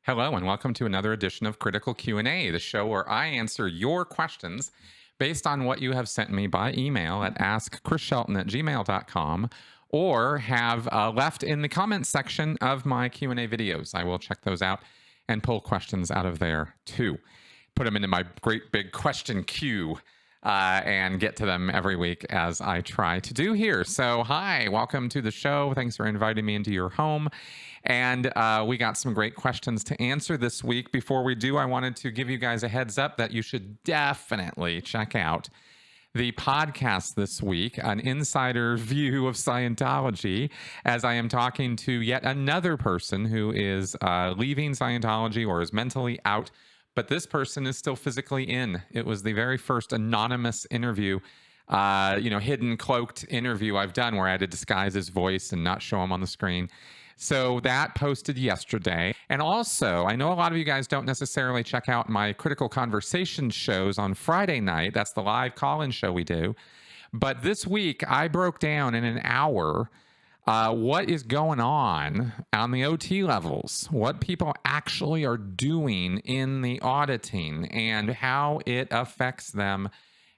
Hello and welcome to another edition of Critical Q&A, the show where I answer your questions based on what you have sent me by email at askchrisshelton@gmail.com or have left in the comments section of my Q&A videos. I will check those out and pull questions out of there too. Put them into my great big question queue and get to them every week as I try to do here. So, hi, welcome to the show. Thanks for inviting me into your home. And we got some great questions to answer this week. Before we do, I wanted to give you guys a heads up that you should definitely check out the podcast this week, an insider view of Scientology, as I am talking to yet another person who is leaving Scientology or is mentally out, but this person is still physically in. It was the very first anonymous interview, hidden, cloaked interview I've done where I had to disguise his voice and not show him on the screen. So that posted yesterday. And also, I know a lot of you guys don't necessarily check out my Critical Conversation shows on Friday night. That's the live call-in show we do. But this week, I broke down in an hour what is going on the OT levels, what people actually are doing in the auditing, and how it affects them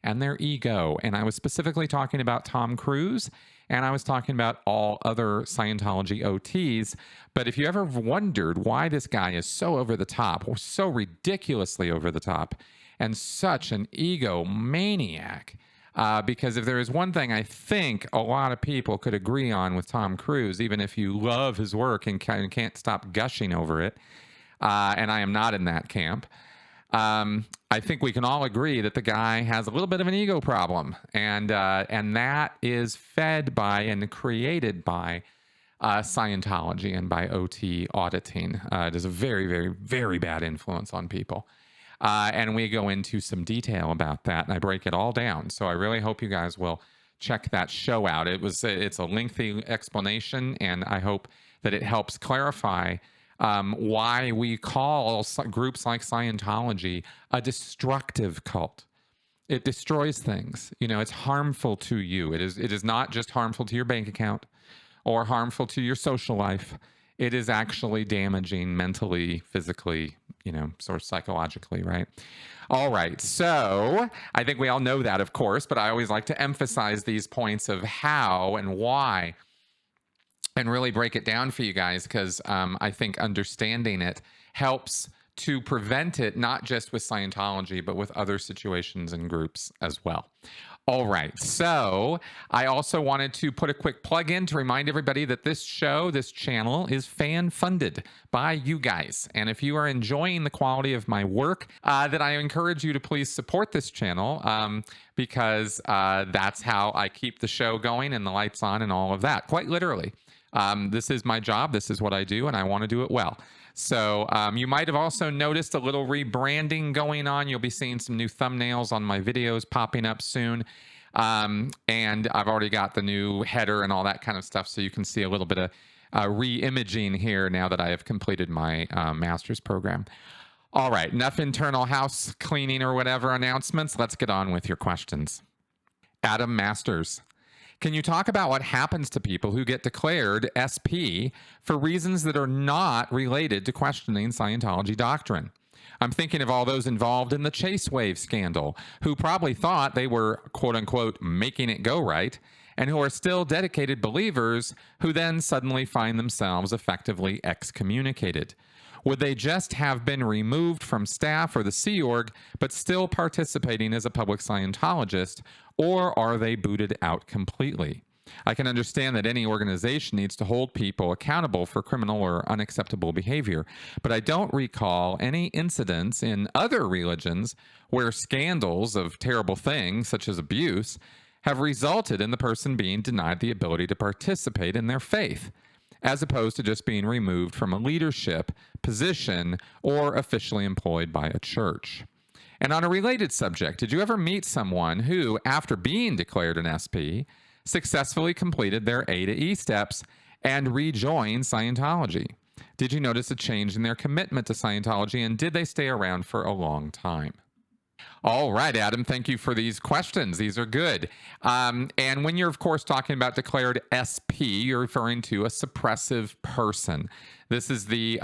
and their ego. And I was specifically talking about Tom Cruise, and I was talking about all other Scientology OTs. But if you ever wondered why this guy is so over the top, or so ridiculously over the top, and such an egomaniac, because if there is one thing I think a lot of people could agree on with Tom Cruise, even if you love his work and can't stop gushing over it, and I am not in that camp, I think we can all agree that the guy has a little bit of an ego problem, and that is fed by and created by Scientology and by OT auditing. It is a very, very, very bad influence on people. And we go into some detail about that, and I break it all down. So I really hope you guys will check that show out. It's a lengthy explanation, and I hope that it helps clarify why we call groups like Scientology a destructive cult. It destroys things. It's harmful to you. It is not just harmful to your bank account or harmful to your social life. It is actually damaging mentally, physically, sort of psychologically, right? All right. So I think we all know that, of course, but I always like to emphasize these points of how and why and really break it down for you guys, because I think understanding it helps to prevent it, not just with Scientology, but with other situations and groups as well. All right. So I also wanted to put a quick plug in to remind everybody that this channel is fan funded by you guys. And if you are enjoying the quality of my work, that I encourage you to please support this channel, because that's how I keep the show going and the lights on and all of that. Quite literally. This is my job. This is what I do, and I want to do it well. So you might have also noticed a little rebranding going on. You'll be seeing some new thumbnails on my videos popping up soon. And I've already got the new header and all that kind of stuff, so you can see a little bit of re-imaging here now that I have completed my master's program. All right, enough internal house cleaning or whatever announcements. Let's get on with your questions. Adam Masters. Can you talk about what happens to people who get declared SP for reasons that are not related to questioning Scientology doctrine? I'm thinking of all those involved in the Chase Wave scandal, who probably thought they were, quote unquote, making it go right, and who are still dedicated believers who then suddenly find themselves effectively excommunicated. Would they just have been removed from staff or the Sea Org, but still participating as a public Scientologist, or are they booted out completely? I can understand that any organization needs to hold people accountable for criminal or unacceptable behavior, but I don't recall any incidents in other religions where scandals of terrible things, such as abuse, have resulted in the person being denied the ability to participate in their faith, as opposed to just being removed from a leadership position or officially employed by a church. And on a related subject, did you ever meet someone who, after being declared an SP, successfully completed their A to E steps and rejoined Scientology? Did you notice a change in their commitment to Scientology, and did they stay around for a long time? All right, Adam, thank you for these questions. These are good. And when you're, of course, talking about declared SP, you're referring to a suppressive person. This is the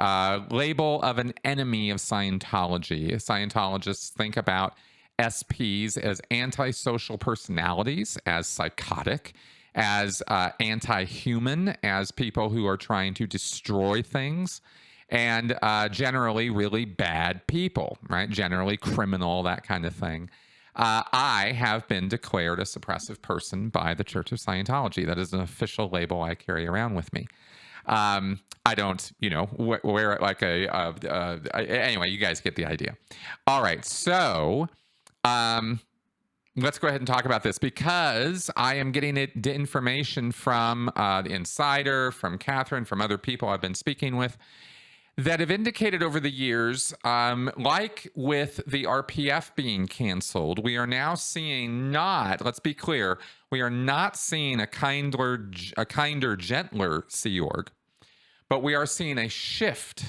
label of an enemy of Scientology. Scientologists think about SPs as antisocial personalities, as psychotic, as anti-human, as people who are trying to destroy things, and generally really bad people, right? Generally criminal, that kind of thing. I have been declared a suppressive person by the Church of Scientology. That is an official label I carry around with me. I don't, wear it like anyway, you guys get the idea. All right, so let's go ahead and talk about this, because I am getting information from the Insider, from Catherine, from other people I've been speaking with, that have indicated over the years, like with the RPF being canceled, we are now seeing let's be clear, we are not seeing a kinder, gentler Sea Org, but we are seeing a shift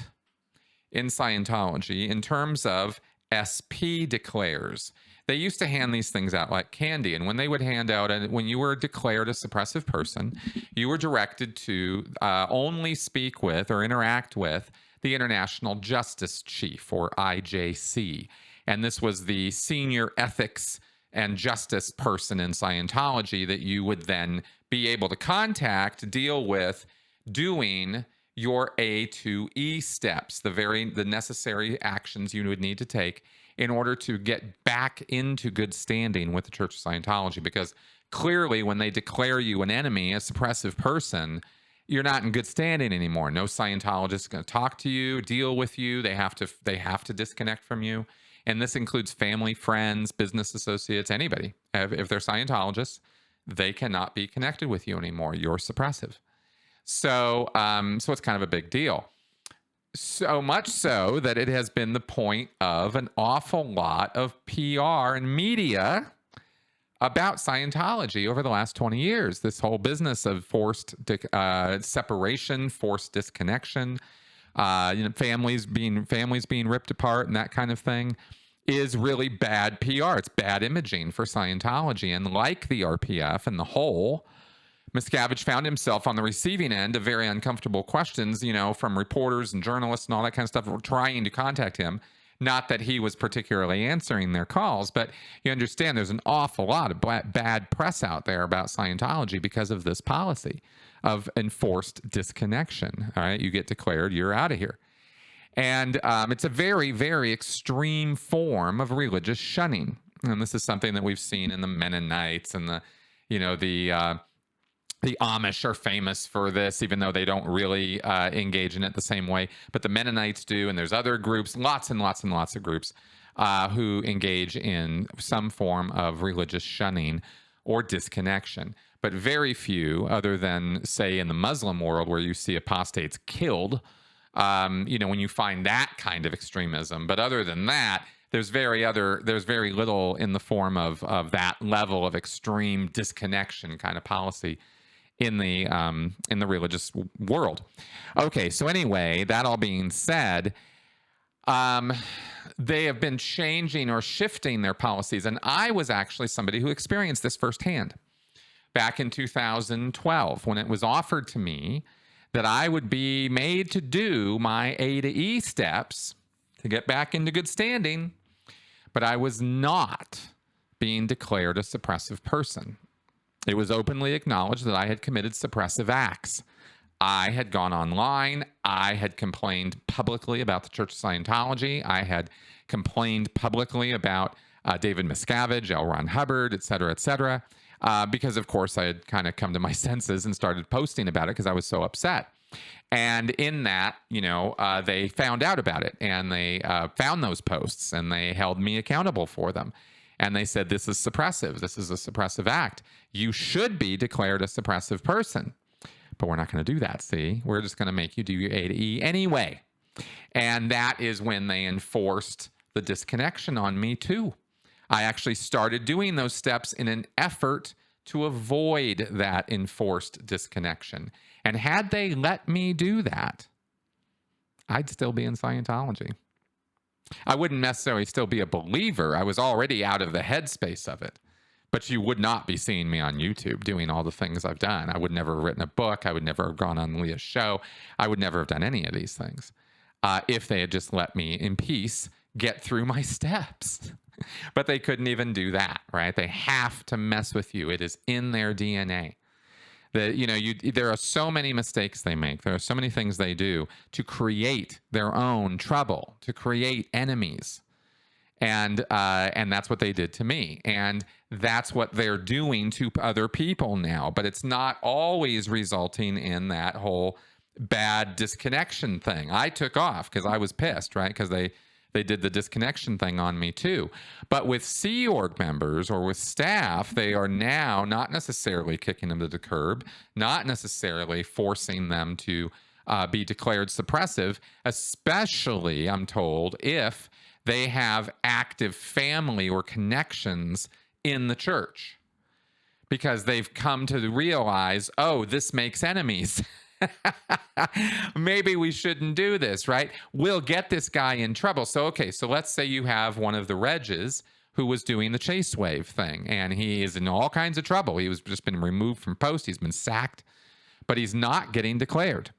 in Scientology in terms of SP declares. They used to hand these things out like candy, and when they would hand out, and when you were declared a suppressive person, you were directed to only speak with or interact with the International Justice Chief, or IJC. And this was the senior ethics and justice person in Scientology that you would then be able to contact, deal with, doing your A to E steps, the necessary actions you would need to take in order to get back into good standing with the Church of Scientology. Because clearly, when they declare you an enemy, a suppressive person, you're not in good standing anymore. No Scientologist is going to talk to you, deal with you. They have to disconnect from you. And this includes family, friends, business associates, anybody. If they're Scientologists, they cannot be connected with you anymore. You're suppressive. So it's kind of a big deal. So much so that it has been the point of an awful lot of PR and media about Scientology over the last 20 years. This whole business of forced separation, forced disconnection, families being ripped apart, and that kind of thing, is really bad PR. It's bad imaging for Scientology. And like the RPF and the whole, Miscavige found himself on the receiving end of very uncomfortable questions, from reporters and journalists and all that kind of stuff trying to contact him. Not that he was particularly answering their calls, but you understand there's an awful lot of bad press out there about Scientology because of this policy of enforced disconnection. All right, you get declared, you're out of here. And it's a very, very extreme form of religious shunning. And this is something that we've seen in the Mennonites and the Amish are famous for this, even though they don't really engage in it the same way. But the Mennonites do, and there's other groups, lots and lots and lots of groups who engage in some form of religious shunning or disconnection. But very few, other than, say, in the Muslim world, where you see apostates killed, when you find that kind of extremism. But other than that, there's very little in the form of that level of extreme disconnection kind of policy in the religious world. Okay, so anyway, that all being said, they have been changing or shifting their policies, and I was actually somebody who experienced this firsthand back in 2012 when it was offered to me that I would be made to do my A to E steps to get back into good standing, but I was not being declared a suppressive person. It was openly acknowledged that I had committed suppressive acts. I had gone online. I had complained publicly about the Church of Scientology. I had complained publicly about David Miscavige, L. Ron Hubbard, et cetera, because, of course, I had kind of come to my senses and started posting about it because I was so upset. And in that, they found out about it, and they found those posts, and they held me accountable for them. And they said, this is suppressive. This is a suppressive act. You should be declared a suppressive person. But we're not going to do that, see? We're just going to make you do your A to E anyway. And that is when they enforced the disconnection on me, too. I actually started doing those steps in an effort to avoid that enforced disconnection. And had they let me do that, I'd still be in Scientology. I wouldn't necessarily still be a believer. I was already out of the headspace of it. But you would not be seeing me on YouTube doing all the things I've done. I would never have written a book. I would never have gone on Leah's show. I would never have done any of these things if they had just let me in peace get through my steps. But they couldn't even do that, right? They have to mess with you. It is in their DNA. There are so many mistakes they make. There are so many things they do to create their own trouble, to create enemies. And that's what they did to me. And that's what they're doing to other people now. But it's not always resulting in that whole bad disconnection thing. I took off because I was pissed, right? Because they did the disconnection thing on me too. But with Sea Org members or with staff, they are now not necessarily kicking them to the curb, not necessarily forcing them to be declared suppressive, especially, I'm told, if they have active family or connections in the church, because they've come to realize, oh, this makes enemies. Maybe we shouldn't do this, right? We'll get this guy in trouble. So, okay, so let's say you have one of the Regs who was doing the chase wave thing, and he is in all kinds of trouble. He was just been removed from post. He's been sacked, but he's not getting declared.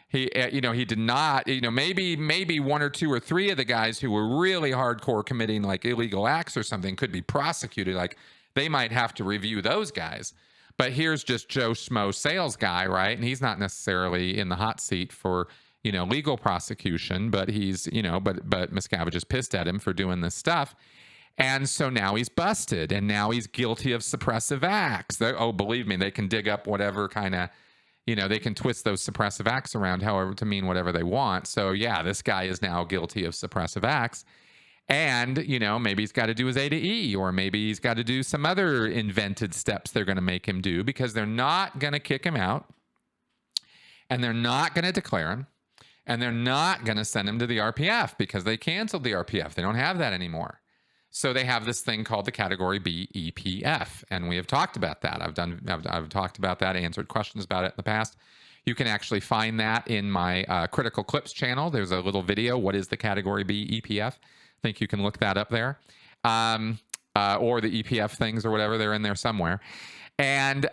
He did not, maybe one or two or three of the guys who were really hardcore committing like illegal acts or something could be prosecuted. Like they might have to review those guys. But here's just Joe Schmo sales guy, right? And he's not necessarily in the hot seat for, legal prosecution, but he's, but Miscavige is pissed at him for doing this stuff. And so now he's busted, and now he's guilty of suppressive acts. Believe me, they can dig up whatever kind of, they can twist those suppressive acts around however to mean whatever they want. So yeah, this guy is now guilty of suppressive acts. And, maybe he's got to do his A to E, or maybe he's got to do some other invented steps they're going to make him do, because they're not going to kick him out, and they're not going to declare him, and they're not going to send him to the RPF because they canceled the RPF. They don't have that anymore. So they have this thing called the Category B EPF, and we have talked about that. I've talked about that, answered questions about it in the past. You can actually find that in my Critical Clips channel. There's a little video, what is the Category B EPF? I think you can look that up there, or the EPF things or whatever. They're in there somewhere. And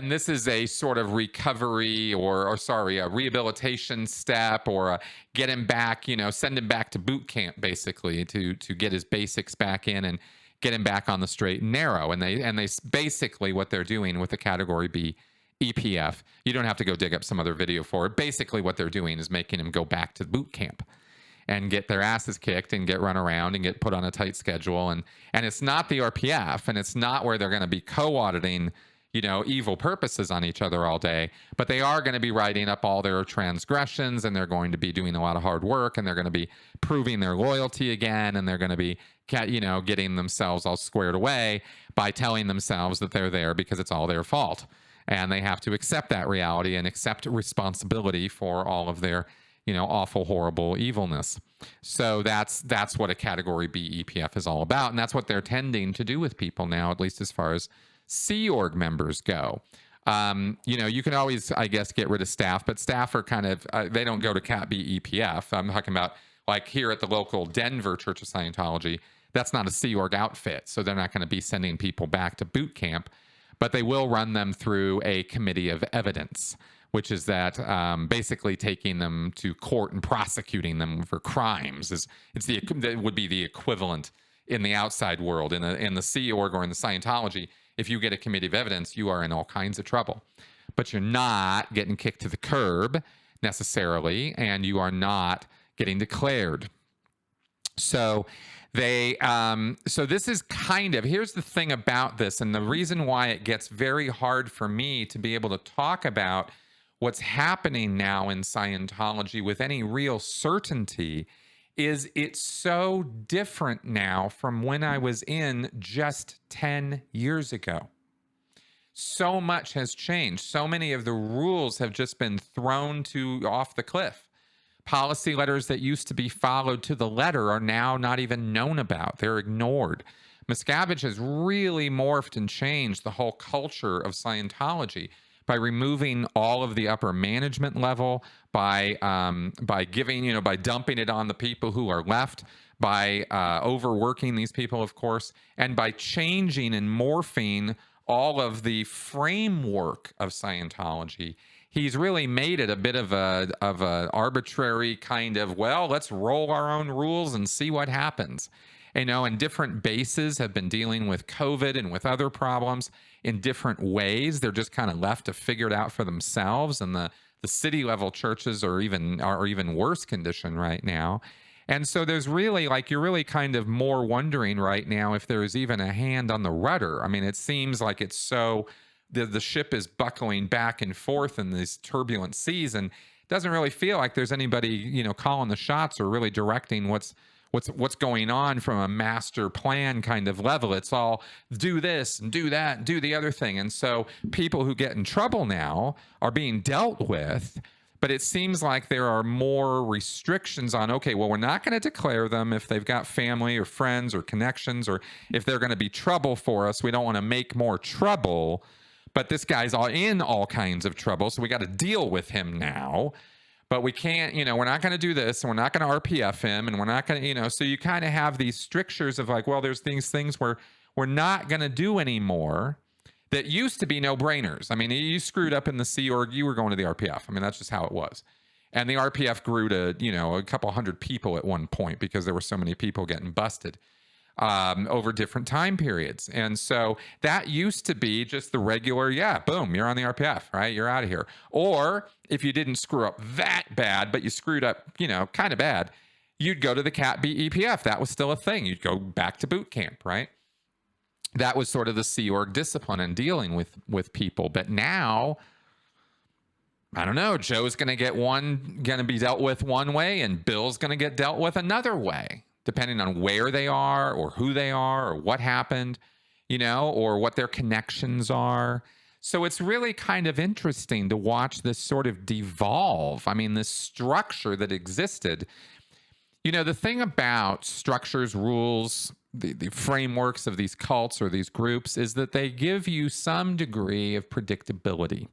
this is a sort of recovery a rehabilitation step, or a get him back, send him back to boot camp, basically, to get his basics back in and get him back on the straight and narrow. And they basically, what they're doing with the Category B EPF, you don't have to go dig up some other video for it. Basically, what they're doing is making him go back to boot camp and get their asses kicked and get run around and get put on a tight schedule. And it's not the RPF, and it's not where they're going to be co-auditing, evil purposes on each other all day, but they are going to be writing up all their transgressions, and they're going to be doing a lot of hard work, and they're going to be proving their loyalty again, and they're going to be, getting themselves all squared away by telling themselves that they're there because it's all their fault. And they have to accept that reality and accept responsibility for all of their awful, horrible evilness. So that's what a Category B EPF is all about. And that's what they're tending to do with people now, at least as far as Sea Org members go. You can always, I guess, get rid of staff, but staff are kind of, they don't go to Cat B EPF. I'm talking about like here at the local Denver Church of Scientology. That's not a Sea Org outfit. So they're not going to be sending people back to boot camp, but they will run them through a committee of evidence, which is that basically taking them to court and prosecuting them for crimes. It would be the equivalent in the outside world. In the Sea Org or in the Scientology, if you get a committee of evidence, you are in all kinds of trouble. But you're not getting kicked to the curb necessarily, and you are not getting declared. So this is here's the thing about this, and the reason why it gets very hard for me to be able to talk about what's happening now in Scientology with any real certainty is it's so different now from when I was in just 10 years ago. So much has changed. So many of the rules have just been thrown off the cliff. Policy letters that used to be followed to the letter are now not even known about. They're ignored. Miscavige has really morphed and changed the whole culture of Scientology. by removing all of the upper management level, by giving, by dumping it on the people who are left, by overworking these people, of course, and by changing and morphing all of the framework of Scientology. He's really made it a bit of a arbitrary kind of, well, let's roll our own rules and see what happens. And different bases have been dealing with COVID and with other problems in different ways. They're just kind of left to figure it out for themselves. And the city level churches are even worse condition right now. And so there's really, you're really kind of more wondering right now if there's even a hand on the rudder. I mean, it seems like it's so, the ship is buckling back and forth in these turbulent seas, and it doesn't really feel like there's anybody, calling the shots or really directing what's going on from a master plan kind of level. It's all do this and do that and do the other thing. And so people who get in trouble now are being dealt with. But it seems like there are more restrictions on, okay, well, we're not going to declare them if they've got family or friends or connections, or if they're going to be trouble for us. We don't want to make more trouble. But this guy's in all kinds of trouble, so we got to deal with him now. But we can't, we're not going to do this, and we're not going to RPF him, and we're not going to, so you kind of have these strictures of well, there's these things where we're not going to do anymore that used to be no-brainers. I mean, you screwed up in the Sea Org, you were going to the RPF. I mean, that's just how it was. And the RPF grew to, a couple hundred people at one point because there were so many people getting busted over different time periods. And so that used to be just the regular, boom, you're on the RPF, right? You're out of here. Or if you didn't screw up that bad, but you screwed up, kind of bad, you'd go to the Cat B EPF. That was still a thing. You'd go back to boot camp, right? That was sort of the Sea Org discipline and dealing with people. But now, I don't know, Joe's going to be dealt with one way, and Bill's going to get dealt with another way, depending on where they are or who they are or what happened, or what their connections are. So it's really kind of interesting to watch this sort of devolve. I mean, this structure that existed. The thing about structures, rules, the frameworks of these cults or these groups is that they give you some degree of predictability.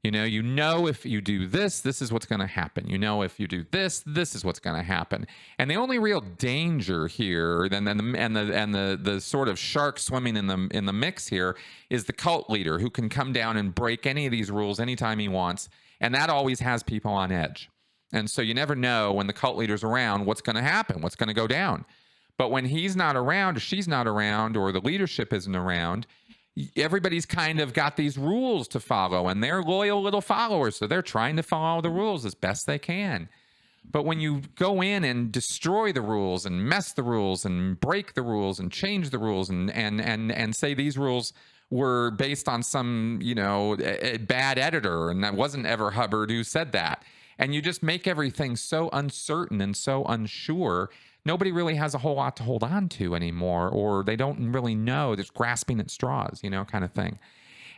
If you do this, this is what's going to happen. If you do this, this is what's going to happen. And the only real danger here, and the sort of shark swimming in the mix here, is the cult leader who can come down and break any of these rules anytime he wants, and that always has people on edge. And so you never know when the cult leader's around what's going to happen, what's going to go down. But when he's not around, or she's not around, or the leadership isn't around, everybody's kind of got these rules to follow, and they're loyal little followers, so they're trying to follow the rules as best they can. But when you go in and destroy the rules and mess the rules and break the rules and change the rules and say these rules were based on some, a bad editor, and that wasn't ever Hubbard who said that, and you just make everything so uncertain and so unsure, nobody really has a whole lot to hold on to anymore, or they don't really know. They're grasping at straws, kind of thing.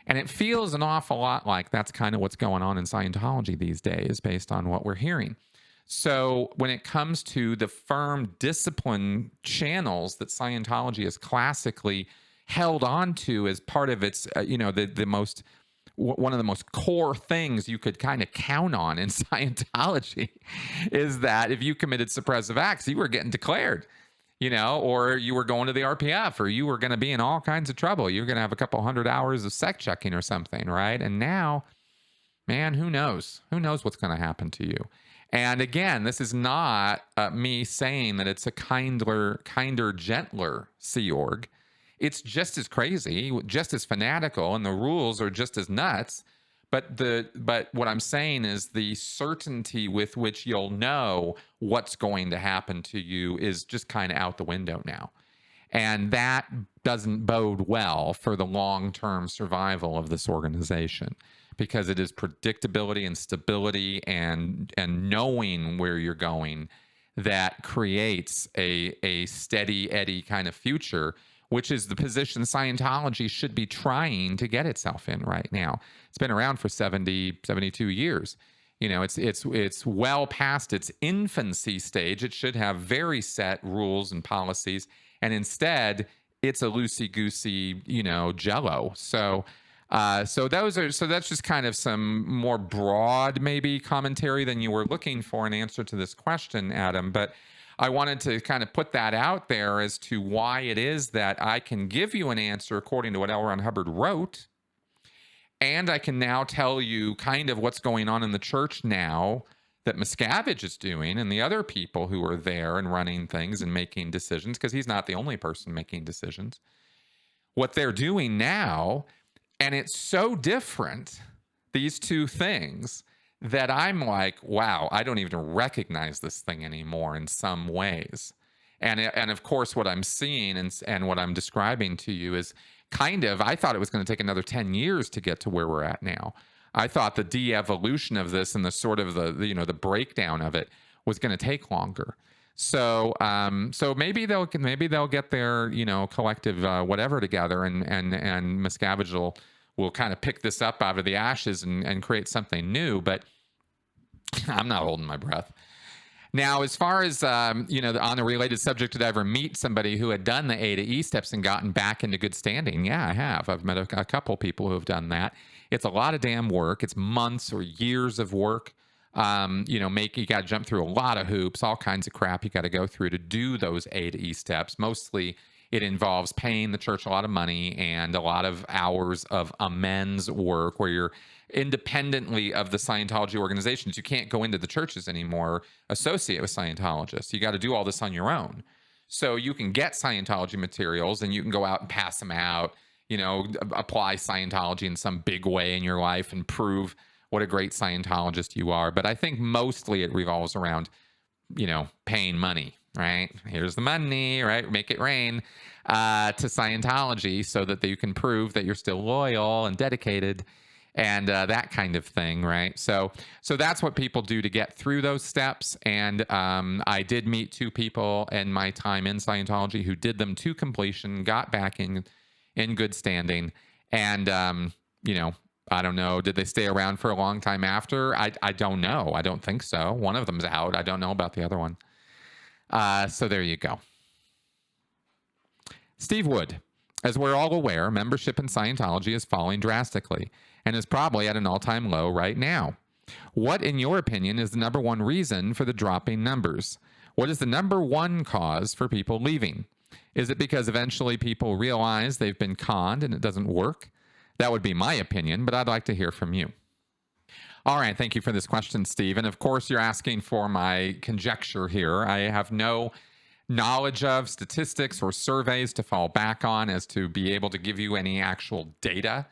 And it feels an awful lot like that's kind of what's going on in Scientology these days, based on what we're hearing. So when it comes to the firm discipline channels that Scientology has classically held on to as part of its, one of the most core things you could kind of count on in Scientology is that if you committed suppressive acts, you were getting declared, or you were going to the RPF, or you were going to be in all kinds of trouble. You're going to have a couple 100 hours of sec checking or something, right? And now, man, who knows? Who knows what's going to happen to you? And again, this is not me saying that it's a kinder, gentler Sea Org. It's just as crazy, just as fanatical, and the rules are just as nuts. But what I'm saying is the certainty with which you'll know what's going to happen to you is just kind of out the window now. And that doesn't bode well for the long-term survival of this organization, because it is predictability and stability and knowing where you're going that creates a steady Eddie kind of future, which is the position Scientology should be trying to get itself in right now. It's been around for 72 years. It's well past its infancy stage. It should have very set rules and policies, and instead it's a loosey-goosey, jello. So So that's just kind of some more broad maybe commentary than you were looking for in answer to this question, Adam. But I wanted to kind of put that out there as to why it is that I can give you an answer according to what L. Ron Hubbard wrote. And I can now tell you kind of what's going on in the church now that Miscavige is doing and the other people who are there and running things and making decisions, because he's not the only person making decisions, what they're doing now. And it's so different, these two things, that I'm like, wow, I don't even recognize this thing anymore in some ways. And of course, what I'm seeing and what I'm describing to you is kind of, I thought it was going to take another 10 years to get to where we're at now. I thought the de-evolution of this and the sort of the breakdown of it was going to take longer. So maybe they'll get their collective whatever together, and Miscavige will kind of pick this up out of the ashes and create something new. But I'm not holding my breath. Now, as far as on a related subject, did I ever meet somebody who had done the A to E steps and gotten back into good standing? Yeah, I have. I've met a couple people who have done that. It's a lot of damn work. It's months or years of work. You got to jump through a lot of hoops, all kinds of crap you got to go through to do those A to E steps. Mostly it involves paying the church a lot of money and a lot of hours of amends work where you're independently of the Scientology organizations. You can't go into the churches anymore, associate with Scientologists. You got to do all this on your own. So you can get Scientology materials and you can go out and pass them out, apply Scientology in some big way in your life and prove what a great Scientologist you are. But I think mostly it revolves around, paying money, right? Here's the money, right? Make it rain to Scientology so that you can prove that you're still loyal and dedicated and that kind of thing, right? So that's what people do to get through those steps. And I did meet two people in my time in Scientology who did them to completion, got back in good standing. And, I don't know. Did they stay around for a long time after? I don't know. I don't think so. One of them's out. I don't know about the other one. So there you go. Steve Wood. As we're all aware, membership in Scientology is falling drastically and is probably at an all-time low right now. What, in your opinion, is the number one reason for the dropping numbers? What is the number one cause for people leaving? Is it because eventually people realize they've been conned and it doesn't work? That would be my opinion, but I'd like to hear from you. All right, thank you for this question, Steve. And of course, you're asking for my conjecture here. I have no knowledge of statistics or surveys to fall back on as to be able to give you any actual data.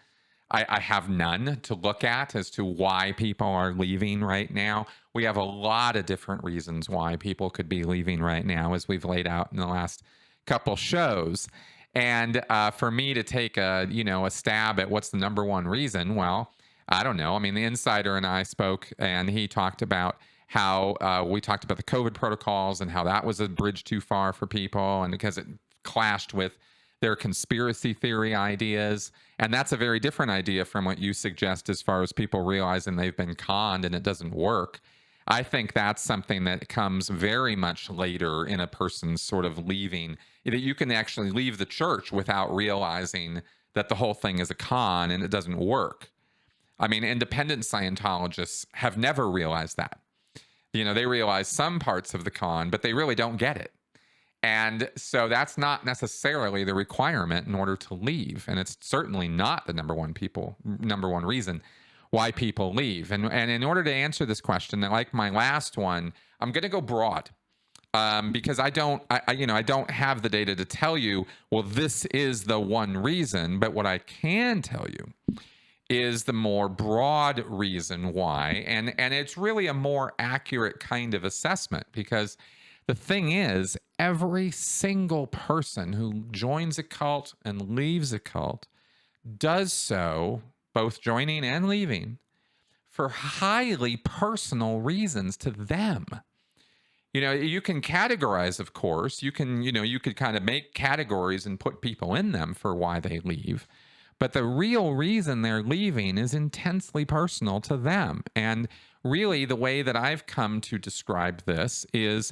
I have none to look at as to why people are leaving right now. We have a lot of different reasons why people could be leaving right now, as we've laid out in the last couple shows. And for me to take a stab at what's the number one reason, well, I don't know. I mean, the insider and I spoke, and he talked about how we talked about the COVID protocols and how that was a bridge too far for people, and because it clashed with their conspiracy theory ideas. And that's a very different idea from what you suggest as far as people realizing they've been conned and it doesn't work. I think that's something that comes very much later in a person's sort of leaving, that you can actually leave the church without realizing that the whole thing is a con and it doesn't work. I mean, independent Scientologists have never realized that. They realize some parts of the con, but they really don't get it. And so that's not necessarily the requirement in order to leave. And it's certainly not the number one reason why people leave. And in order to answer this question, like my last one, I'm going to go broad because I don't have the data to tell you, well, this is the one reason. But what I can tell you is the more broad reason why. And it's really a more accurate kind of assessment, because the thing is, every single person who joins a cult and leaves a cult does so, both joining and leaving, for highly personal reasons to them. You can categorize, of course. You could kind of make categories and put people in them for why they leave. But the real reason they're leaving is intensely personal to them. And really, the way that I've come to describe this is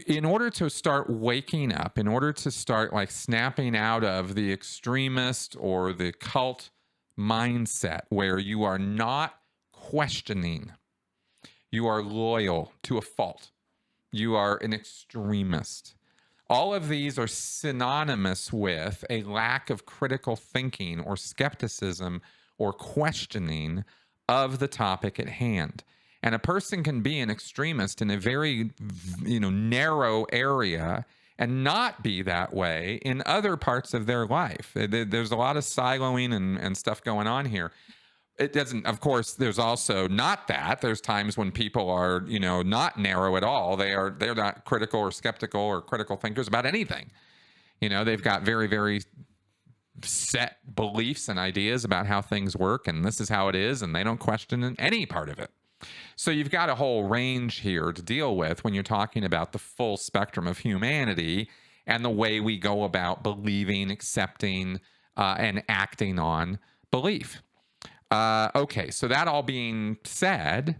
In order to start waking up, in order to start like snapping out of the extremist or the cult mindset where you are not questioning, you are loyal to a fault, you are an extremist. All of these are synonymous with a lack of critical thinking or skepticism or questioning of the topic at hand. And a person can be an extremist in a very, narrow area and not be that way in other parts of their life. There's a lot of siloing and stuff going on here. It doesn't, of course, there's also not that. There's times when people are, not narrow at all. They're not critical or skeptical or critical thinkers about anything. They've got very, very set beliefs and ideas about how things work, and this is how it is, and they don't question any part of it. So you've got a whole range here to deal with when you're talking about the full spectrum of humanity and the way we go about believing, accepting, and acting on belief. Okay, so that all being said,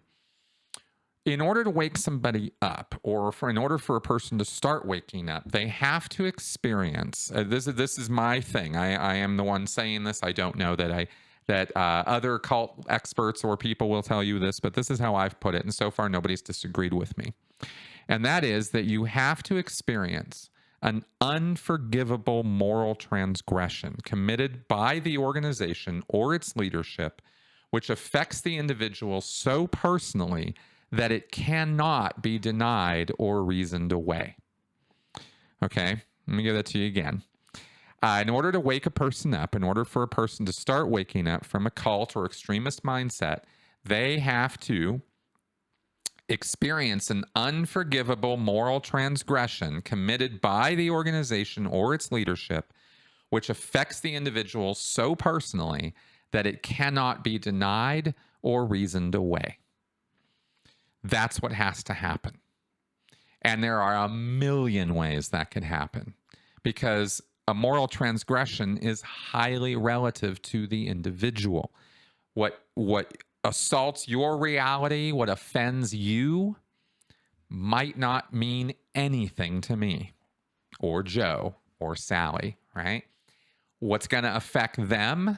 in order to wake somebody up, or in order for a person to start waking up, they have to experience. This is my thing. I am the one saying this. I don't know that other cult experts or people will tell you this, but this is how I've put it, and so far nobody's disagreed with me. And that is that you have to experience an unforgivable moral transgression committed by the organization or its leadership, which affects the individual so personally that it cannot be denied or reasoned away. Okay, let me give that to you again. In order to wake a person up, in order for a person to start waking up from a cult or extremist mindset, they have to experience an unforgivable moral transgression committed by the organization or its leadership, which affects the individual so personally that it cannot be denied or reasoned away. That's what has to happen. And there are a million ways that could happen, because a moral transgression is highly relative to the individual. What assaults your reality, what offends you, might not mean anything to me or Joe or Sally, right? What's going to affect them,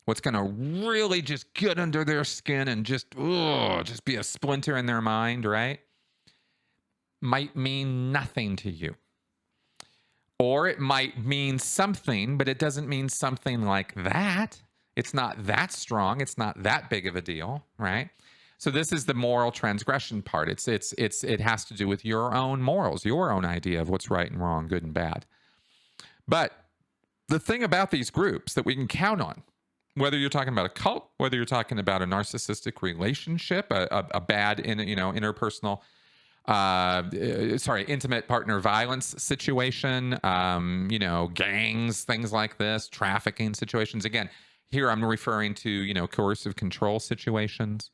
what's going to really just get under their skin and just be a splinter in their mind, right? Might mean nothing to you. Or it might mean something, but it doesn't mean something like that. It's not that strong. It's not that big of a deal, right? So this is the moral transgression part. It has to do with your own morals, your own idea of what's right and wrong, good and bad. But the thing about these groups that we can count on, whether you're talking about a cult, whether you're talking about a narcissistic relationship, a bad interpersonal, intimate partner violence situation, gangs, things like this, trafficking situations. Again, here I'm referring to, coercive control situations.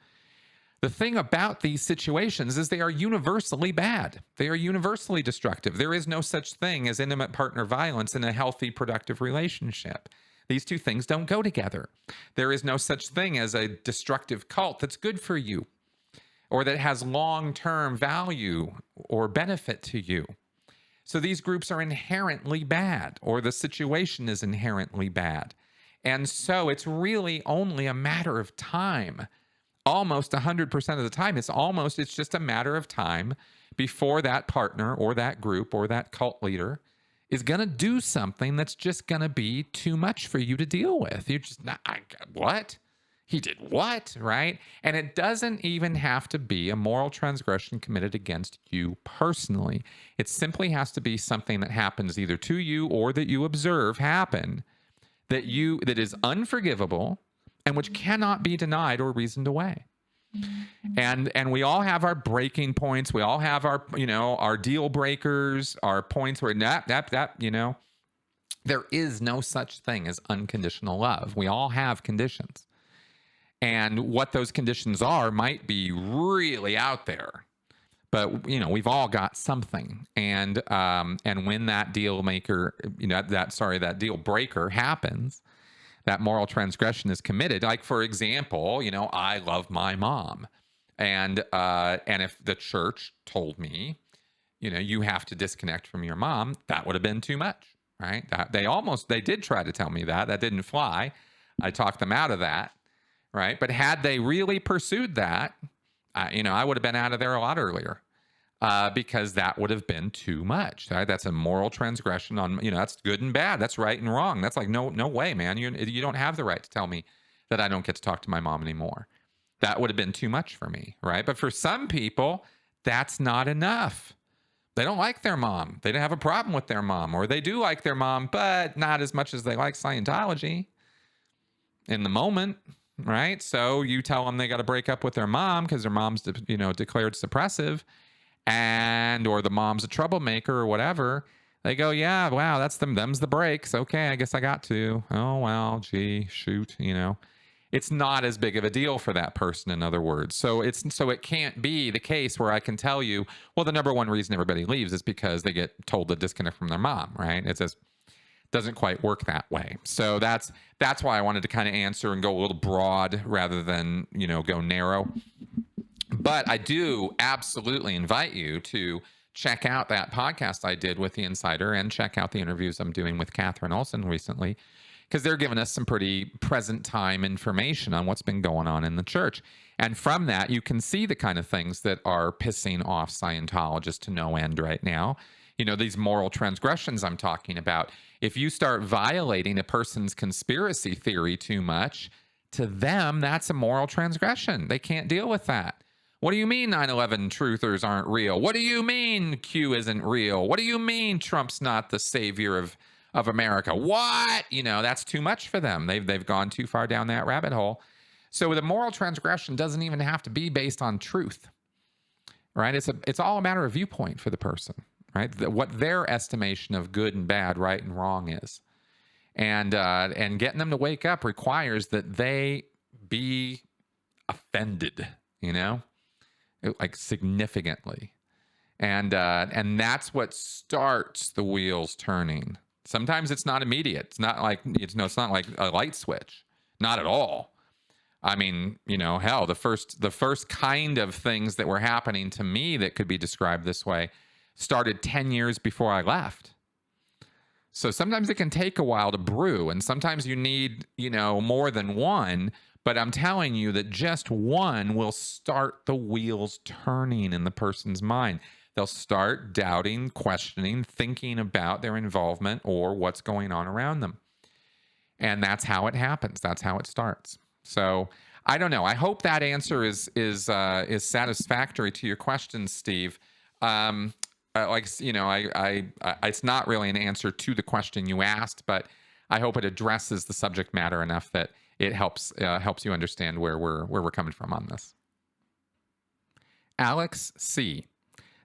The thing about these situations is they are universally bad. They are universally destructive. There is no such thing as intimate partner violence in a healthy, productive relationship. These two things don't go together. There is no such thing as a destructive cult that's good for you, or that has long-term value or benefit to you. So these groups are inherently bad, or the situation is inherently bad. And so it's really only a matter of time. Almost 100% of the time, it's just a matter of time before that partner or that group or that cult leader is going to do something that's just going to be too much for you to deal with. You're just not, what? He did what, right? And it doesn't even have to be a moral transgression committed against you personally. It simply has to be something that happens either to you or that you observe happen that is unforgivable and which cannot be denied or reasoned away. And we all have our breaking points. We all have our, our deal breakers, our points where there is no such thing as unconditional love. We all have conditions. And what those conditions are might be really out there, but we've all got something. And when that deal maker, that deal breaker happens, that moral transgression is committed. Like, for example, I love my mom, and if the church told me, you have to disconnect from your mom, that would have been too much, right? They did try to tell me that didn't fly. I talked them out of that, right? But had they really pursued that, I would have been out of there a lot earlier. Because that would have been too much. Right? That's a moral transgression on, that's good and bad. That's right and wrong. That's like, no way, man. You don't have the right to tell me that I don't get to talk to my mom anymore. That would have been too much for me, right? But for some people, that's not enough. They don't like their mom. They don't have a problem with their mom, or they do like their mom, but not as much as they like Scientology in the moment, right? So you tell them they got to break up with their mom because their mom's, declared suppressive, or the mom's a troublemaker or whatever. They go, yeah, wow, them's the breaks. Okay, I guess I got to. Oh, well, gee, shoot, It's not as big of a deal for that person, in other words. So it can't be the case where I can tell you, well, the number one reason everybody leaves is because they get told to disconnect from their mom, right? It just doesn't quite work that way. So that's why I wanted to kind of answer and go a little broad rather than, go narrow. But I do absolutely invite you to check out that podcast I did with the Insider and check out the interviews I'm doing with Catherine Olson recently, because they're giving us some pretty present time information on what's been going on in the church. And from that, you can see the kind of things that are pissing off Scientologists to no end right now. These moral transgressions I'm talking about. If you start violating a person's conspiracy theory too much, to them, that's a moral transgression. They can't deal with that. What do you mean 9/11 truthers aren't real? What do you mean Q isn't real? What do you mean Trump's not the savior of America? What? That's too much for them. They've gone too far down that rabbit hole. So the moral transgression doesn't even have to be based on truth, right? It's all a matter of viewpoint for the person, right? What their estimation of good and bad, right and wrong is. And getting them to wake up requires that they be offended, like significantly. And that's what starts the wheels turning. Sometimes it's not immediate. It's not like a light switch. Not at all. I mean, hell, the first kind of things that were happening to me that could be described this way started 10 years before I left. So sometimes it can take a while to brew, and sometimes you need, more than one. But I'm telling you that just one will start the wheels turning in the person's mind. They'll start doubting, questioning, thinking about their involvement or what's going on around them. And that's how it happens. That's how it starts. So I don't know. I hope that answer is satisfactory to your question, Steve. It's not really an answer to the question you asked, but I hope it addresses the subject matter enough that it helps you understand where we're coming from on this. Alex C.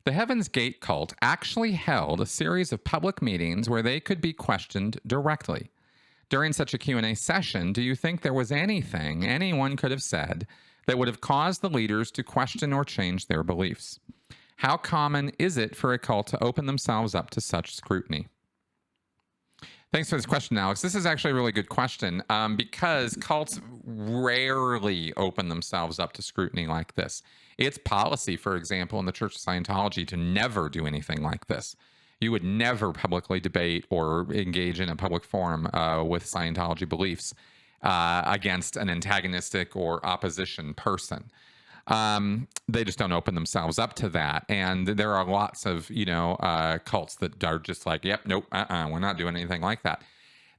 The Heaven's Gate cult actually held a series of public meetings where they could be questioned directly. During such a Q&A session, do you think there was anything anyone could have said that would have caused the leaders to question or change their beliefs? How common is it for a cult to open themselves up to such scrutiny? Thanks for this question, Alex. This is actually a really good question because cults rarely open themselves up to scrutiny like this. It's policy, for example, in the Church of Scientology to never do anything like this. You would never publicly debate or engage in a public forum with Scientology beliefs against an antagonistic or opposition person. They just don't open themselves up to that. And there are lots of, cults that are just like, yep, nope, we're not doing anything like that.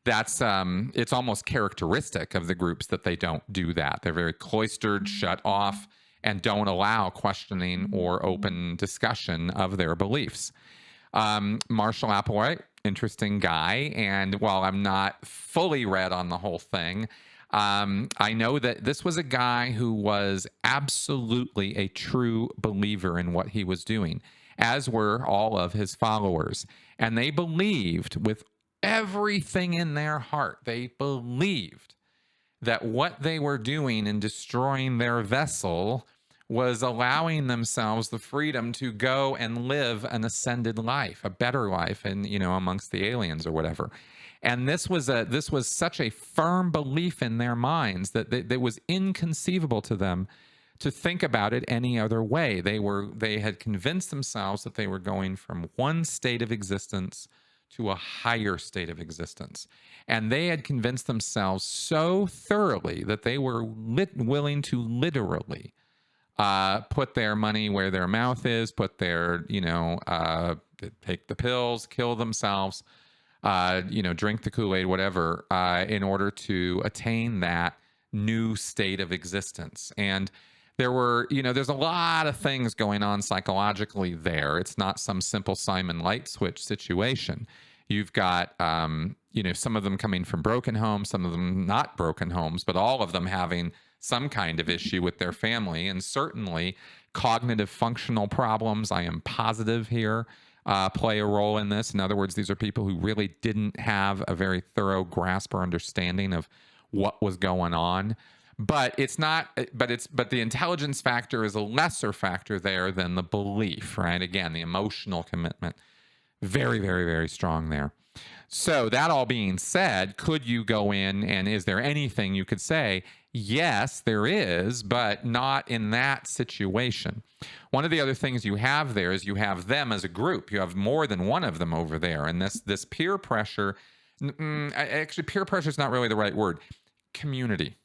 That's, it's almost characteristic of the groups that they don't do that. They're very cloistered, shut off, and don't allow questioning or open discussion of their beliefs. Marshall Applewhite, interesting guy. And while I'm not fully read on the whole thing, I know that this was a guy who was absolutely a true believer in what he was doing, as were all of his followers. And they believed with everything in their heart, they believed that what they were doing in destroying their vessel was allowing themselves the freedom to go and live an ascended life, a better life, and amongst the aliens or whatever. And this was such a firm belief in their minds that it was inconceivable to them to think about it any other way. They had convinced themselves that they were going from one state of existence to a higher state of existence. And they had convinced themselves so thoroughly that they were willing to literally put their money where their mouth is, put their, take the pills, kill themselves, drink the Kool-Aid, whatever, in order to attain that new state of existence. And there's a lot of things going on psychologically there. It's not some simple Simon light switch situation. You've got, some of them coming from broken homes, some of them not broken homes, but all of them having some kind of issue with their family, and certainly cognitive functional problems, I am positive here, play a role in this. In other words, these are people who really didn't have a very thorough grasp or understanding of what was going on. But the intelligence factor is a lesser factor there than the belief, right? Again, the emotional commitment, very, very, very strong there. So that all being said, could you go in and is there anything you could say? Yes, there is, but not in that situation. One of the other things you have there is you have them as a group. You have more than one of them over there. And this peer pressure, actually peer pressure is not really the right word. Community.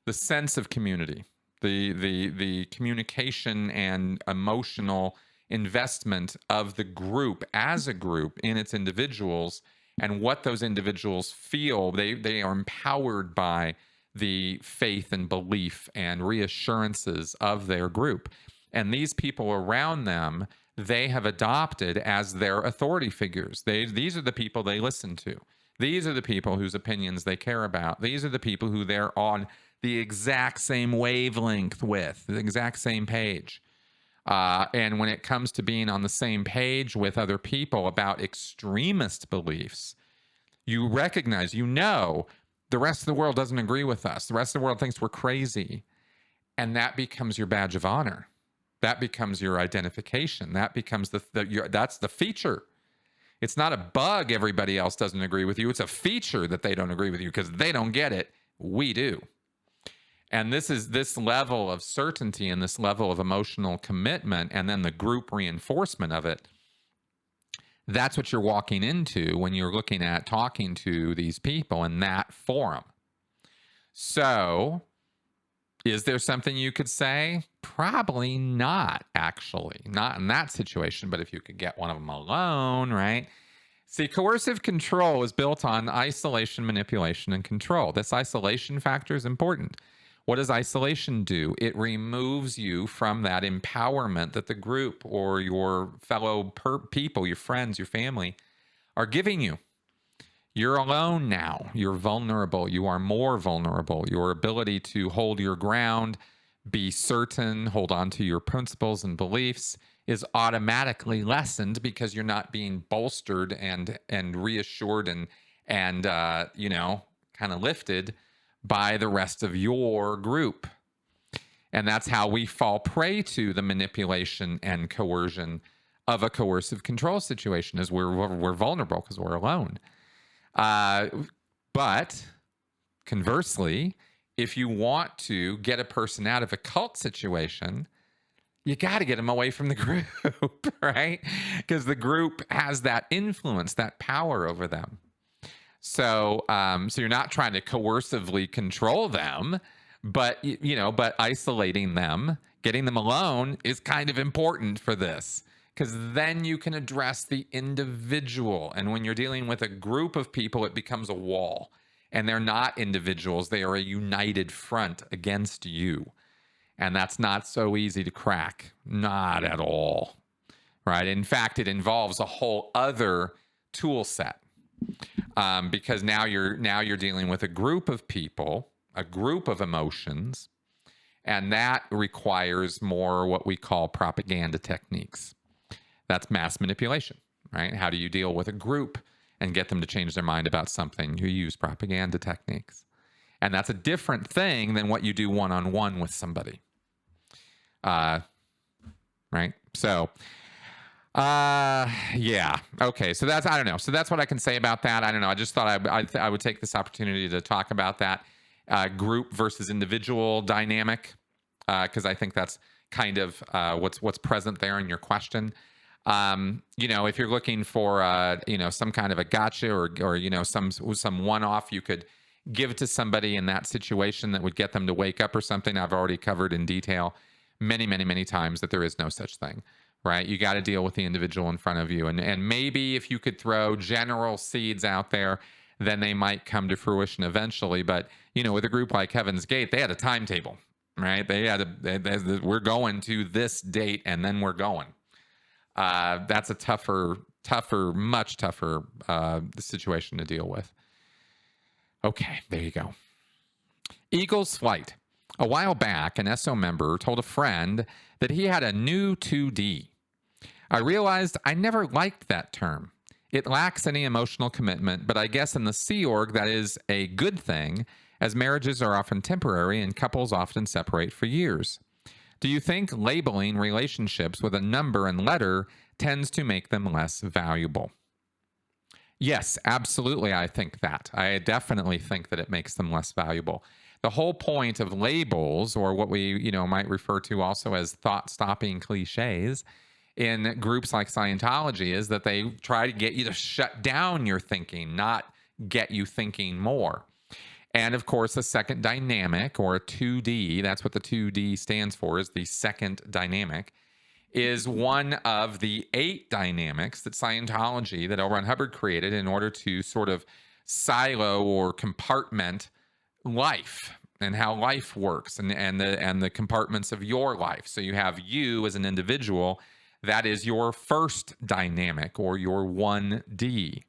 The sense of community, the communication and emotional investment of the group as a group in its individuals, and what those individuals feel. They are empowered by the faith and belief and reassurances of their group. And these people around them, they have adopted as their authority figures. These are the people they listen to. These are the people whose opinions they care about. These are the people who they're on the exact same wavelength with, the exact same page. And when it comes to being on the same page with other people about extremist beliefs, you recognize, the rest of the world doesn't agree with us. The rest of the world thinks we're crazy. And that becomes your badge of honor. That becomes your identification. That becomes that's the feature. It's not a bug everybody else doesn't agree with you. It's a feature that they don't agree with you because they don't get it. We do. And this level of certainty and this level of emotional commitment, and then the group reinforcement of it, that's what you're walking into when you're looking at talking to these people in that forum. So, is there something you could say? Probably not, actually. Not in that situation, but if you could get one of them alone, right? See, coercive control is built on isolation, manipulation, and control. This isolation factor is important. What does isolation do? It removes you from that empowerment that the group or your fellow people, your friends, your family are giving you. You're alone now. You're vulnerable. You are more vulnerable. Your ability to hold your ground, be certain, hold on to your principles and beliefs is automatically lessened because you're not being bolstered and reassured and kind of lifted by the rest of your group. And that's how we fall prey to the manipulation and coercion of a coercive control situation, is we're vulnerable because we're alone. But conversely, if you want to get a person out of a cult situation, you got to get them away from the group, right? Because the group has that influence, that power over them. So you're not trying to coercively control them, but isolating them, getting them alone is kind of important for this, because then you can address the individual. And when you're dealing with a group of people, it becomes a wall, and they're not individuals. They are a united front against you. And that's not so easy to crack. Not at all. Right? In fact, it involves a whole other tool set. Because now you're dealing with a group of people, a group of emotions, and that requires more what we call propaganda techniques. That's mass manipulation, right? How do you deal with a group and get them to change their mind about something? You use propaganda techniques. And that's a different thing than what you do one-on-one with somebody. Right? So, yeah. Okay. So that's, I don't know. So that's what I can say about that. I don't know. I just thought I would take this opportunity to talk about that group versus individual dynamic. because I think that's kind of what's present there in your question. If you're looking for some kind of a gotcha or some one-off you could give to somebody in that situation that would get them to wake up or something, I've already covered in detail many, many, many times that there is no such thing, right? You got to deal with the individual in front of you. And maybe if you could throw general seeds out there, then they might come to fruition eventually. But, with a group like Heaven's Gate, they had a timetable, right? We're going to this date and then we're going. That's a much tougher situation to deal with. Okay, there you go. Eagle's Flight. A while back, an SO member told a friend that he had a new 2D. I realized I never liked that term. It lacks any emotional commitment, but I guess in the Sea Org that is a good thing, as marriages are often temporary and couples often separate for years. Do you think labeling relationships with a number and letter tends to make them less valuable? Yes, absolutely. I think that. I definitely think that it makes them less valuable. The whole point of labels, or what we might refer to also as thought-stopping cliches in groups like Scientology, is that they try to get you to shut down your thinking, not get you thinking more. And of course, the second dynamic, or a 2D, that's what the 2D stands for, is the second dynamic, is one of the 8 dynamics that Scientology, that L. Ron Hubbard created in order to sort of silo or compartment life and how life works and the compartments of your life. So you have you as an individual. That is your first dynamic, or your 1D.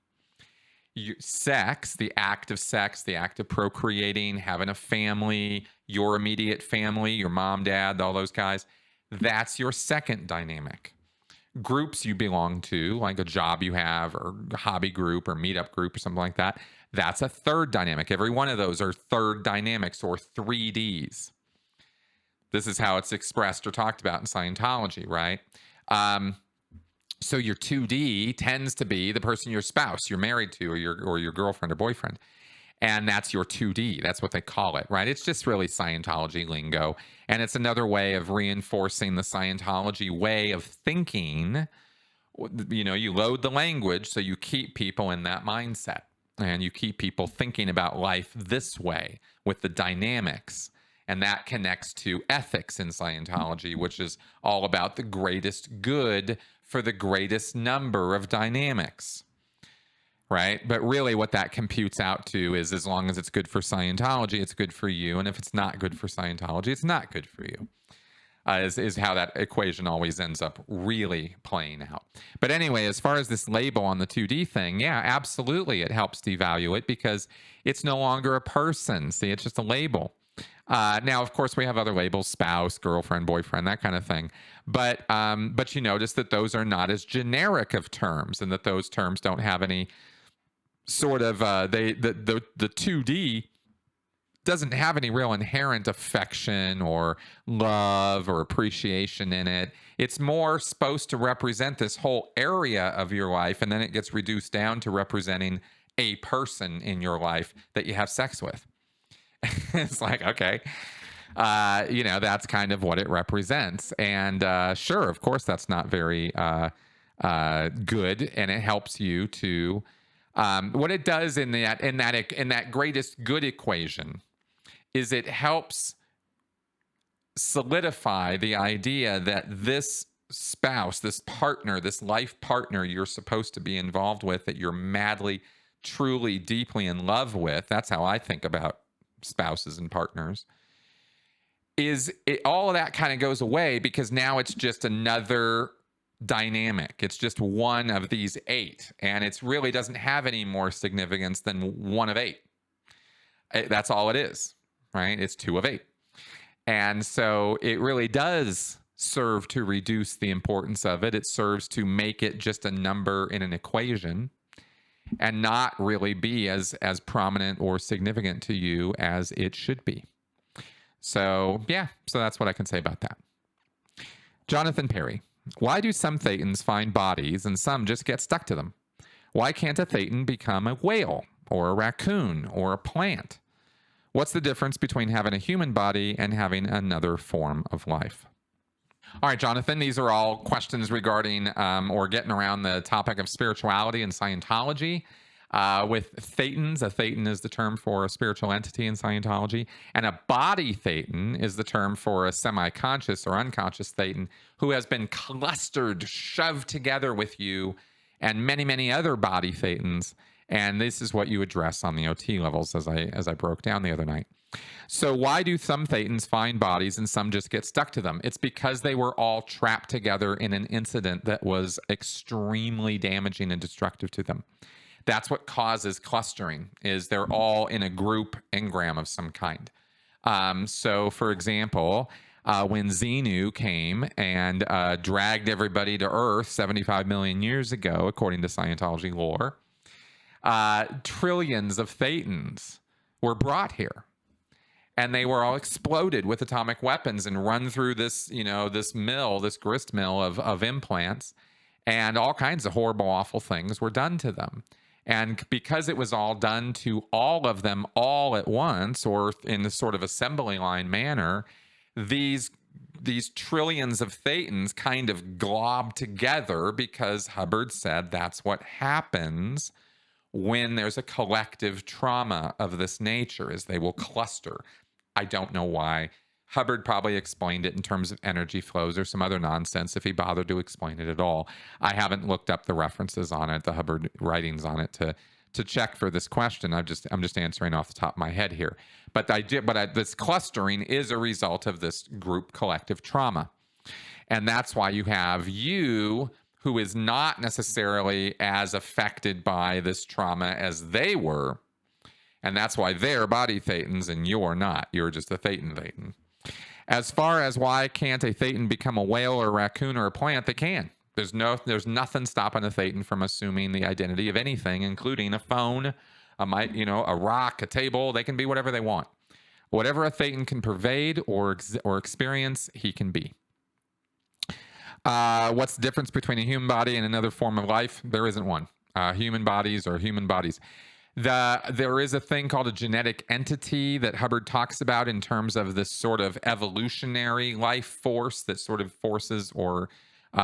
Sex, the act of procreating, having a family, your immediate family, your mom, dad, all those guys, that's your second dynamic. Groups you belong to, like a job you have, or a hobby group or meetup group or something like that, that's a third dynamic. Every one of those are third dynamics, or 3Ds. This is how it's expressed or talked about in Scientology, right? So your 2D tends to be the person, your spouse, you're married to, or your girlfriend or boyfriend. And that's your 2D. That's what they call it, right? It's just really Scientology lingo. And it's another way of reinforcing the Scientology way of thinking. You load the language so you keep people in that mindset. And you keep people thinking about life this way with the dynamics. And that connects to ethics in Scientology, which is all about the greatest good for the greatest number of dynamics, right? But really what that computes out to is, as long as it's good for Scientology, it's good for you. And if it's not good for Scientology, it's not good for you, is how that equation always ends up really playing out. But anyway, as far as this label on the 2D thing, yeah, absolutely, it helps devalue it because it's no longer a person. See, it's just a label. Now, of course, we have other labels: spouse, girlfriend, boyfriend, that kind of thing. But you notice that those are not as generic of terms, and that those terms don't have any sort of the 2D doesn't have any real inherent affection or love or appreciation in it. It's more supposed to represent this whole area of your life, and then it gets reduced down to representing a person in your life that you have sex with. It's like, okay, that's kind of what it represents. And sure, of course, that's not very good, and it helps you to what it does in that greatest good equation is it helps solidify the idea that this spouse, this partner, this life partner you're supposed to be involved with, that you're madly, truly, deeply in love with. That's how I think about spouses and partners. All of that kind of goes away because now it's just another dynamic. It's just one of these 8, and it really doesn't have any more significance than one of 8. That's all it is, right? It's 2 of 8. And so it really does serve to reduce the importance of it. It serves to make it just a number in an equation and not really be as prominent or significant to you as it should be. So yeah, so that's what I can say about that. Jonathan Perry: why do some Thetans find bodies and some just get stuck to them? Why can't a Thetan become a whale or a raccoon or a plant? What's the difference between having a human body and having another form of life? All right, Jonathan, these are all questions regarding or getting around the topic of spirituality and Scientology. With Thetans, a Thetan is the term for a spiritual entity in Scientology, and a body Thetan is the term for a semi conscious or unconscious Thetan who has been clustered, shoved together with you and many, many other body Thetans. And this is what you address on the OT levels, as I broke down the other night. So why do some Thetans find bodies and some just get stuck to them? It's because they were all trapped together in an incident that was extremely damaging and destructive to them. That's what causes clustering, is they're all in a group engram of some kind. So for example, when Xenu came and dragged everybody to Earth 75 million years ago, according to Scientology lore, trillions of Thetans were brought here. And they were all exploded with atomic weapons and run through this, this grist mill of implants, and all kinds of horrible, awful things were done to them. And because it was all done to all of them all at once, or in this sort of assembly line manner, these trillions of Thetans kind of globbed together, because Hubbard said that's what happens when there's a collective trauma of this nature, is they will cluster. I don't know why. Hubbard probably explained it in terms of energy flows or some other nonsense, if he bothered to explain it at all. I haven't looked up the references on it, the Hubbard writings on it, to check for this question. I'm just answering off the top of my head here. But this clustering is a result of this group collective trauma. And that's why you have you, who is not necessarily as affected by this trauma as they were. And that's why they're body Thetans and you're not. You're just a Thetan. As far as why can't a Thetan become a whale or a raccoon or a plant, they can. There's nothing stopping a Thetan from assuming the identity of anything, including a phone, a rock, a table. They can be whatever they want. Whatever a Thetan can pervade or experience, he can be. What's the difference between a human body and another form of life? There isn't one. Human bodies are human bodies. There is a thing called a genetic entity that Hubbard talks about in terms of this sort of evolutionary life force that sort of forces or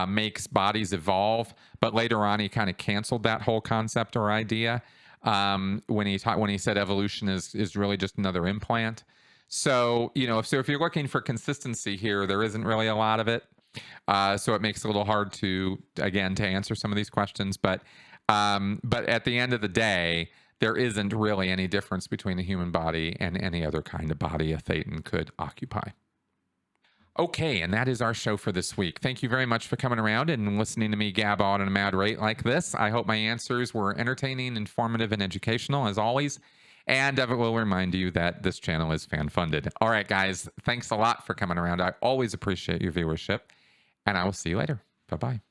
makes bodies evolve. But later on, he kind of canceled that whole concept or idea when he said evolution is really just another implant. So if you're looking for consistency here, there isn't really a lot of it. So it makes it a little hard to answer some of these questions. But at the end of the day, there isn't really any difference between a human body and any other kind of body a Thetan could occupy. Okay, and that is our show for this week. Thank you very much for coming around and listening to me gab on at a mad rate like this. I hope my answers were entertaining, informative, and educational, as always. And I will remind you that this channel is fan-funded. All right, guys, thanks a lot for coming around. I always appreciate your viewership, and I will see you later. Bye-bye.